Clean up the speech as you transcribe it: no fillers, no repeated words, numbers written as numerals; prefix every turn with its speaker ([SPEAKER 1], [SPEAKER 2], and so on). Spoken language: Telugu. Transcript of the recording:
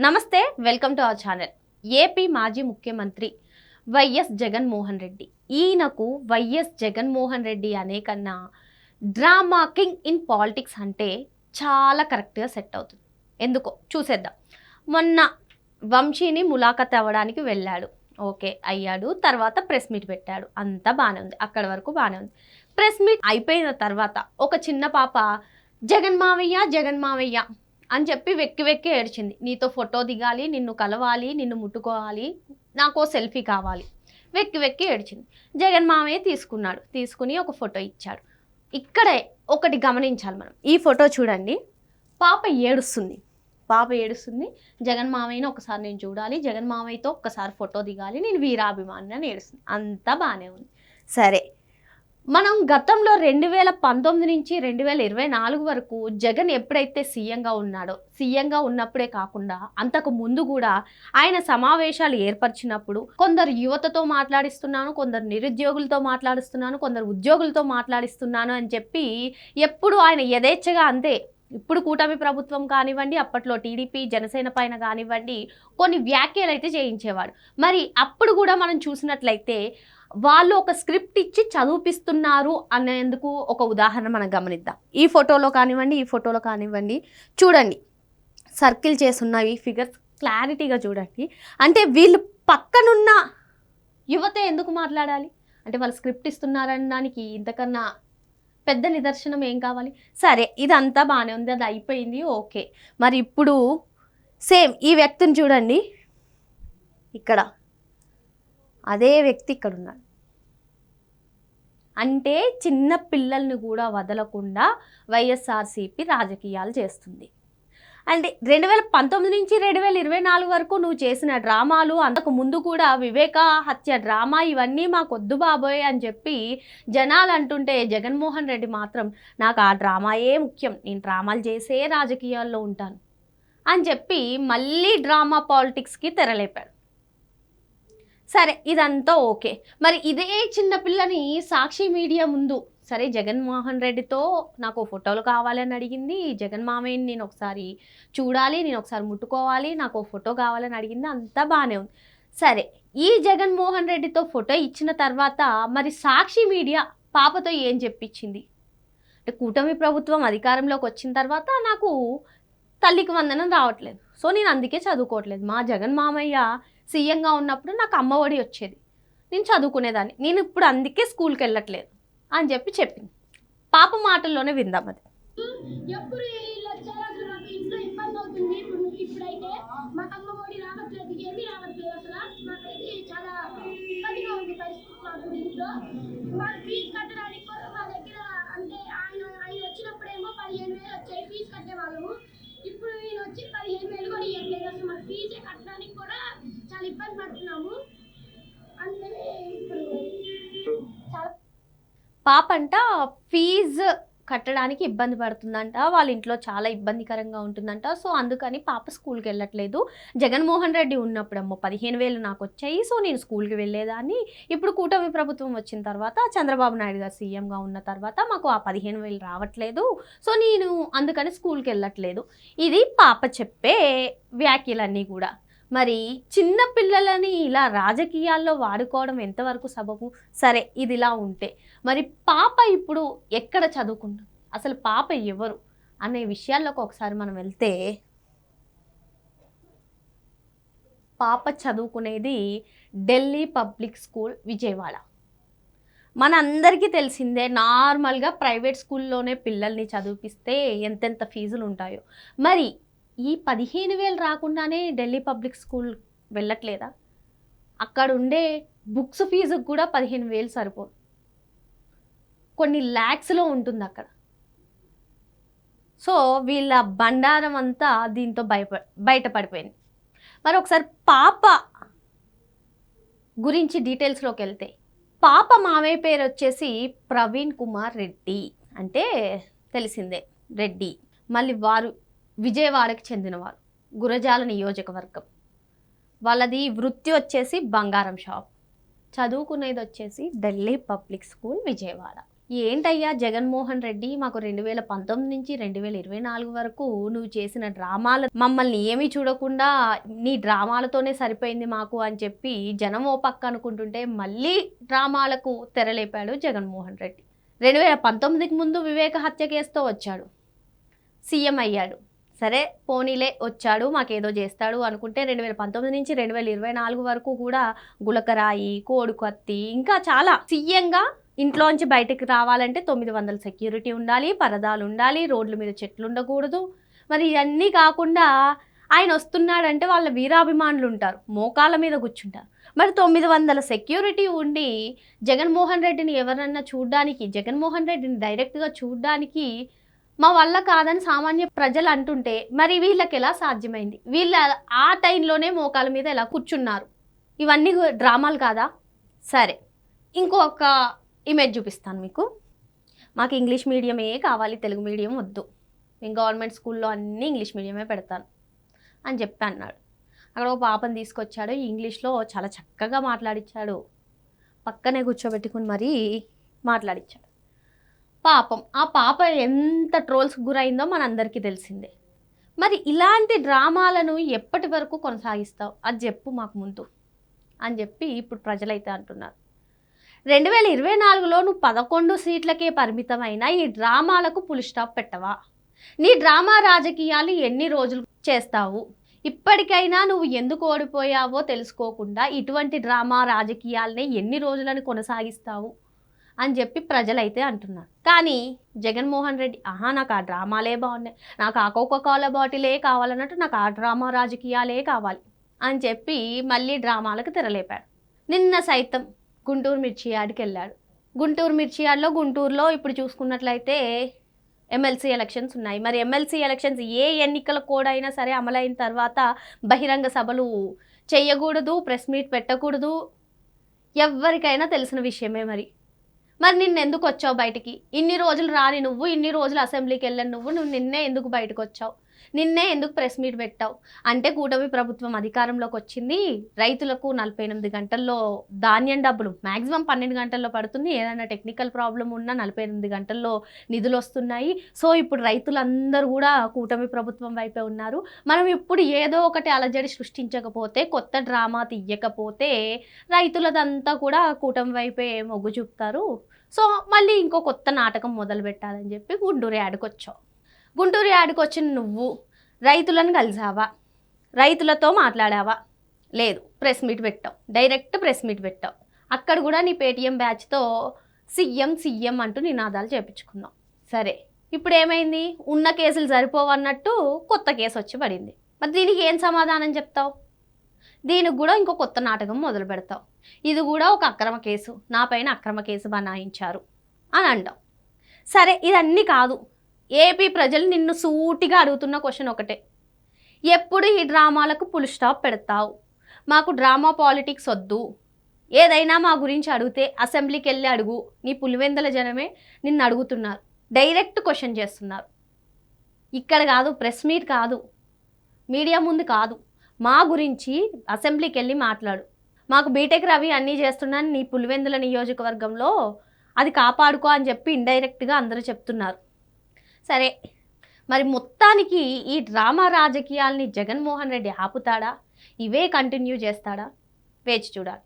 [SPEAKER 1] నమస్తే, welcome to our channel. AP మాజీ ముఖ్యమంత్రి వైఎస్ జగన్మోహన్ రెడ్డి. ఈయనకు వైఎస్ జగన్మోహన్ రెడ్డి అనే కన్నా డ్రామా కింగ్ ఇన్ పాలిటిక్స్ అంటే చాలా కరెక్ట్గా సెట్ అవుతుంది. ఎందుకో చూసేద్దాం. మొన్న వంశీని ములాఖత్ అవ్వడానికి వెళ్ళాడు. ఓకే అయ్యాడు. తర్వాత ప్రెస్ మీట్ పెట్టాడు. అంతా బాగానే ఉంది, అక్కడి వరకు బాగానే ఉంది. ప్రెస్ మీట్ అయిపోయిన తర్వాత ఒక చిన్న పాప జగన్ మావయ్య జగన్ మావయ్య అని చెప్పి వెక్కి వెక్కి ఏడ్చింది. నీతో ఫోటో దిగాలి, నిన్ను కలవాలి, నిన్ను ముట్టుకోవాలి, నాకు సెల్ఫీ కావాలి. వెక్కి వెక్కి ఏడ్చింది. జగన్ మామయ్య తీసుకున్నాడు. తీసుకుని ఒక ఫోటో ఇచ్చాడు. ఇక్కడే ఒకటి గమనించాలి మనం. ఈ ఫోటో చూడండి. పాప ఏడుస్తుంది. జగన్ మామయ్యని ఒకసారి నేను చూడాలి, జగన్ మామయ్యతో ఒక్కసారి ఫోటో దిగాలి, నేను వీరాభిమాని అని ఏడుస్తుంది. అంతా బాగానే ఉంది. సరే, మనం గతంలో 2019 నుంచి 2024 వరకు జగన్ ఎప్పుడైతే సీఎంగా ఉన్నాడో, సీఎంగా ఉన్నప్పుడే కాకుండా అంతకు ముందు కూడా ఆయన సమావేశాలు ఏర్పరిచినప్పుడు కొందరు యువతతో మాట్లాడిస్తున్నాను, కొందరు నిరుద్యోగులతో మాట్లాడిస్తున్నాను, కొందరు ఉద్యోగులతో మాట్లాడిస్తున్నాను అని చెప్పి ఎప్పుడు ఆయన యథేచ్ఛగా అంతే. ఇప్పుడు కూటమి ప్రభుత్వం కానివ్వండి, అప్పట్లో టీడీపీ జనసేన పైన కానివ్వండి, కొన్ని వ్యాఖ్యలు అయితే చేయించేవాడు. మరి అప్పుడు కూడా మనం చూసినట్లయితే వాళ్ళు ఒక స్క్రిప్ట్ ఇచ్చి చదివిపిస్తున్నారు అనేందుకు ఒక ఉదాహరణ మనం గమనిద్దాం. ఈ ఫోటోలో కానివ్వండి చూడండి, సర్కిల్ చేస్తున్నవి ఫిగర్స్ క్లారిటీగా చూడండి. అంటే వీళ్ళు పక్కనున్న యువత ఎందుకు మాట్లాడాలి అంటే వాళ్ళు స్క్రిప్ట్ ఇస్తున్నారనడానికి ఇంతకన్నా పెద్ద నిదర్శనం ఏం కావాలి? సరే, ఇదంతా బాగానే ఉంది, అది అయిపోయింది, ఓకే. మరి ఇప్పుడు సేమ్ ఈ వ్యక్తిని చూడండి. ఇక్కడ అదే వ్యక్తి ఇక్కడ ఉన్నాడు. అంటే చిన్న పిల్లల్ని కూడా వదలకుండా వైఎస్ఆర్సీపీ రాజకీయాలు చేస్తుంది. అంటే 2019 నుంచి 2024 వరకు నువ్వు చేసిన డ్రామాలు, అంతకు ముందు కూడా వివేక హత్య డ్రామా, ఇవన్నీ మాకొద్దు బాబోయ్ అని చెప్పి జనాలు అంటుంటే జగన్మోహన్ రెడ్డి మాత్రం నాకు ఆ డ్రామాయే ముఖ్యం, నేను డ్రామాలు చేసే రాజకీయాల్లో ఉంటాను అని చెప్పి మళ్ళీ డ్రామా పాలిటిక్స్కి తెరలేపాడు. సరే, ఇదంతా ఓకే. మరి ఇదే చిన్నపిల్లని సాక్షి మీడియా ముందు, సరే జగన్మోహన్ రెడ్డితో నాకు ఫోటోలు కావాలని అడిగింది, జగన్ మామయ్యని నేను ఒకసారి చూడాలి, నేను ఒకసారి ముట్టుకోవాలి, నాకు ఫోటో కావాలని అడిగింది, అంతా బాగానే ఉంది. సరే, ఈ జగన్మోహన్ రెడ్డితో ఫోటో ఇచ్చిన తర్వాత మరి సాక్షి మీడియా పాపతో ఏం చెప్పించింది అంటే కూటమి ప్రభుత్వం అధికారంలోకి వచ్చిన తర్వాత నాకు తల్లికి వందనం రావట్లేదు, సో నేను అందుకే చదువుకోవట్లేదు. మా జగన్ మామయ్య సీఎంగా ఉన్నప్పుడు నాకు అమ్మఒడి వచ్చేది, నేను చదువుకునేదాన్ని, నేను ఇప్పుడు అందుకే స్కూల్కి వెళ్ళట్లేదు అని చెప్పి చెప్పింది. పాప మాటల్లోనే విందాం అది.
[SPEAKER 2] ఇప్పుడు నేను వచ్చి 15,000 కూడా ఇవ్వట్లేదు. అసలు మన ఫీజే కట్టడానికి కూడా చాలా ఇబ్బంది పడుతున్నాము. అందుకని ఇప్పుడు
[SPEAKER 1] పాప అంట ఫీజు కట్టడానికి ఇబ్బంది పడుతుందంట, వాళ్ళ ఇంట్లో చాలా ఇబ్బందికరంగా ఉంటుందంట, సో అందుకని పాప స్కూల్కి వెళ్ళట్లేదు. జగన్మోహన్ రెడ్డి ఉన్నప్పుడేమో 15,000 నాకు వచ్చాయి, సో నేను స్కూల్కి వెళ్ళేదాన్ని. ఇప్పుడు కూటమి ప్రభుత్వం వచ్చిన తర్వాత, చంద్రబాబు నాయుడు గారు సీఎంగా ఉన్న తర్వాత మాకు ఆ 15,000 రావట్లేదు, సో నేను అందుకని స్కూల్కి వెళ్ళట్లేదు. ఇది పాప చెప్పే వ్యాఖ్యలన్నీ కూడా. మరి చిన్న పిల్లలని ఇలా రాజకీయాల్లో వాడుకోవడం ఎంతవరకు సబబు? సరే, ఇది ఇలా ఉంటే మరి పాప ఇప్పుడు ఎక్కడ చదువుకుంటుంది, అసలు పాప ఎవరు అనే విషయాల్లోకి ఒకసారి మనం వెళ్తే, పాప చదువుకునేది ఢిల్లీ పబ్లిక్ స్కూల్ విజయవాడ. మన అందరికీ తెలిసిందే, నార్మల్గా ప్రైవేట్ స్కూల్లోనే పిల్లల్ని చదివిపిస్తే ఎంతెంత ఫీజులు ఉంటాయో. మరి ఈ 15,000 రాకుండానే ఢిల్లీ పబ్లిక్ స్కూల్ వెళ్ళట్లేదా? అక్కడ ఉండే బుక్స్ ఫీజుకు కూడా 15,000 సరిపోదు, కొన్ని ల్యాక్స్లో ఉంటుంది అక్కడ. సో వీళ్ళ బండారం అంతా దీంతో బయటపడిపోయింది. మరి ఒకసారి పాప గురించి డీటెయిల్స్లోకి వెళ్తే, పాప మామయ్య పేరు వచ్చేసి ప్రవీణ్ కుమార్ రెడ్డి, అంటే తెలిసిందే రెడ్డి. మళ్ళీ వారు విజయవాడకి చెందినవారు, గురజాల నియోజకవర్గం. వాళ్ళది వృత్తి వచ్చేసి బంగారం షాప్, చదువుకునేది వచ్చేసి ఢిల్లీ పబ్లిక్ స్కూల్ విజయవాడ. ఏంటయ్యా జగన్మోహన్ రెడ్డి మాకు 2019 నుంచి 2024 వరకు నువ్వు చేసిన డ్రామాలు మమ్మల్ని ఏమీ చూడకుండా నీ డ్రామాలతోనే సరిపోయింది మాకు అని చెప్పి జనం ఓ పక్క అనుకుంటుంటే మళ్ళీ డ్రామాలకు తెరలేపాడు జగన్మోహన్ రెడ్డి. 2019కి ముందు వివేక హత్య కేసుతో వచ్చాడు, సీఎం అయ్యాడు. సరే పోనీలే వచ్చాడు మాకేదో చేస్తాడు అనుకుంటే 2019 నుంచి 2024 వరకు కూడా గులకరాయి, కోడికత్తి ఇంకా చాలా సీఎంగా ఇంట్లోంచి బయటకు రావాలంటే 900 సెక్యూరిటీ ఉండాలి, పరదాలు ఉండాలి, రోడ్ల మీద చెట్లు ఉండకూడదు. మరి ఇవన్నీ కాకుండా ఆయన వస్తున్నాడంటే వాళ్ళ వీరాభిమానులు ఉంటారు, మోకాళ్ళ మీద కూర్చుంటారు. మరి 900 సెక్యూరిటీ ఉండి జగన్మోహన్ రెడ్డిని ఎవరన్నా చూడ్డానికి, జగన్మోహన్ రెడ్డిని డైరెక్ట్గా చూడ్డానికి మా వల్ల కాదని సామాన్య ప్రజలు అంటుంటే మరి వీళ్ళకి ఎలా సాధ్యమైంది? వీళ్ళ ఆ టైంలోనే మోకాళ్ళ మీద ఎలా కూర్చున్నారు? ఇవన్నీ డ్రామాలు కాదా? సరే ఇంకొక ఇమేజ్ చూపిస్తాను మీకు. మాకు ఇంగ్లీష్ మీడియమే కావాలి, తెలుగు మీడియం వద్దు, నేను గవర్నమెంట్ స్కూల్లో అన్నీ ఇంగ్లీష్ మీడియమే పెడతాను అని చెప్పి అన్నాడు. అక్కడ ఒక పాపని తీసుకొచ్చాడు, ఇంగ్లీష్లో చాలా చక్కగా మాట్లాడించాడు, పక్కనే కూర్చోబెట్టుకుని మరీ మాట్లాడించాడు. పాపం ఆ పాప ఎంత ట్రోల్స్కి గురైందో మనందరికీ తెలిసిందే. మరి ఇలాంటి డ్రామాలను ఎప్పటి వరకు కొనసాగిస్తావు అది చెప్పు మాకు ముందు అని చెప్పి ఇప్పుడు ప్రజలైతే అంటున్నారు. 2024లో నువ్వు 11 సీట్లకే పరిమితమైన ఈ డ్రామాలకు ఫుల్ స్టాప్ పెట్టవా? నీ డ్రామా రాజకీయాలు ఎన్ని రోజులు చేస్తావు? ఇప్పటికైనా నువ్వు ఎందుకు ఓడిపోయావో తెలుసుకోకుండా ఇటువంటి డ్రామా రాజకీయాలనే ఎన్ని రోజులని కొనసాగిస్తావు అని చెప్పి ప్రజలైతే అంటున్నారు. కానీ జగన్మోహన్ రెడ్డి నాకు ఆ డ్రామాలే బాగున్నాయి, నాకు ఆ కోకోకోలా బాటిలే కావాలన్నట్టు నాకు ఆ డ్రామా రాజకీయాలే కావాలి అని చెప్పి మళ్ళీ డ్రామాలకు తెరలేపాడు. నిన్న సైతం గుంటూరు మిర్చి యార్డ్కి వెళ్ళాడు. గుంటూరు మిర్చి యార్డ్లో గుంటూరులో ఇప్పుడు చూసుకున్నట్లయితే ఎమ్మెల్సీ ఎలక్షన్స్ ఉన్నాయి. మరి ఎమ్మెల్సీ ఎలక్షన్స్ ఏ ఎన్నికల కోడ్ అయినా సరే అమలైన తర్వాత బహిరంగ సభలు చేయకూడదు, ప్రెస్ మీట్ పెట్టకూడదు, ఎవరికైనా తెలిసిన విషయమే. మరి నిన్న ఎందుకు వచ్చావు బయటికి? ఇన్ని రోజులు రాని నువ్వు, ఇన్ని రోజులు అసెంబ్లీకి వెళ్ళని నువ్వు నిన్నే ఎందుకు బయటకు వచ్చావు? నిన్నే ఎందుకు ప్రెస్ మీట్ పెట్టావు? అంటే కూటమి ప్రభుత్వం అధికారంలోకి వచ్చింది, రైతులకు 48 గంటల్లో ధాన్యం డబ్బులు మ్యాక్సిమం 12 గంటల్లో పడుతుంది, ఏదైనా టెక్నికల్ ప్రాబ్లం ఉన్నా 48 గంటల్లో నిధులు వస్తున్నాయి. సో ఇప్పుడు రైతులందరూ కూడా కూటమి ప్రభుత్వం వైపే ఉన్నారు. మనం ఇప్పుడు ఏదో ఒకటి అలజడి సృష్టించకపోతే, కొత్త డ్రామా తీయకపోతే రైతులదంతా కూడా కూటమి వైపే మొగ్గు చూపుతారు. సో మళ్ళీ ఇంకో కొత్త నాటకం మొదలు పెట్టాలని చెప్పి గుంటూరు యార్డ్కి వచ్చావు. గుంటూరు యార్డ్కి వచ్చిన నువ్వు రైతులను కలిసావా? రైతులతో మాట్లాడావా? లేదు, ప్రెస్ మీట్ పెట్టావు, డైరెక్ట్ ప్రెస్ మీట్ పెట్టావు. అక్కడ కూడా నీ పేటీఎం బ్యాచ్తో సీఎం అంటూ నినాదాలు చేపించుకున్నావు. సరే ఇప్పుడు ఏమైంది? ఉన్న కేసులు సరిపోవన్నట్టు కొత్త కేసు వచ్చి పడింది. మరి దీనికి ఏం సమాధానం చెప్తావు? దీనికి కూడా ఇంకో కొత్త నాటకం మొదలు పెడతావు. ఇది కూడా ఒక అక్రమ కేసు, నా పైన అక్రమ కేసు బనాయించారు అని అంటావు. సరే ఇదన్నీ కాదు, ఏపీ ప్రజలు నిన్ను సూటిగా అడుగుతున్న క్వశ్చన్ ఒకటే, ఎప్పుడు ఈ డ్రామాలకు ఫుల్ స్టాప్ పెడతావు? మాకు డ్రామా పాలిటిక్స్ వద్దు, ఏదైనా మా గురించి అడిగితే అసెంబ్లీకి వెళ్ళి అడుగు, నీ పులివెందుల జనమే నిన్ను అడుగుతున్నారు, డైరెక్ట్ క్వశ్చన్ చేస్తున్నారు. ఇక్కడ కాదు, ప్రెస్ మీట్ కాదు, మీడియా ముందు కాదు, మా గురించి అసెంబ్లీకి వెళ్ళి మాట్లాడు. మాకు బీటెక్ రవి అన్నీ చేస్తున్నాను నీ పులివెందుల నియోజకవర్గంలో, అది కాపాడుకో అని చెప్పి ఇండైరెక్ట్గా అందరూ చెప్తున్నారు. సరే మరి మొత్తానికి ఈ డ్రామా రాజకీయాల్ని జగన్మోహన్ రెడ్డి ఆపుతాడా? ఇవే కంటిన్యూ చేస్తాడా? వేచి చూడాలి.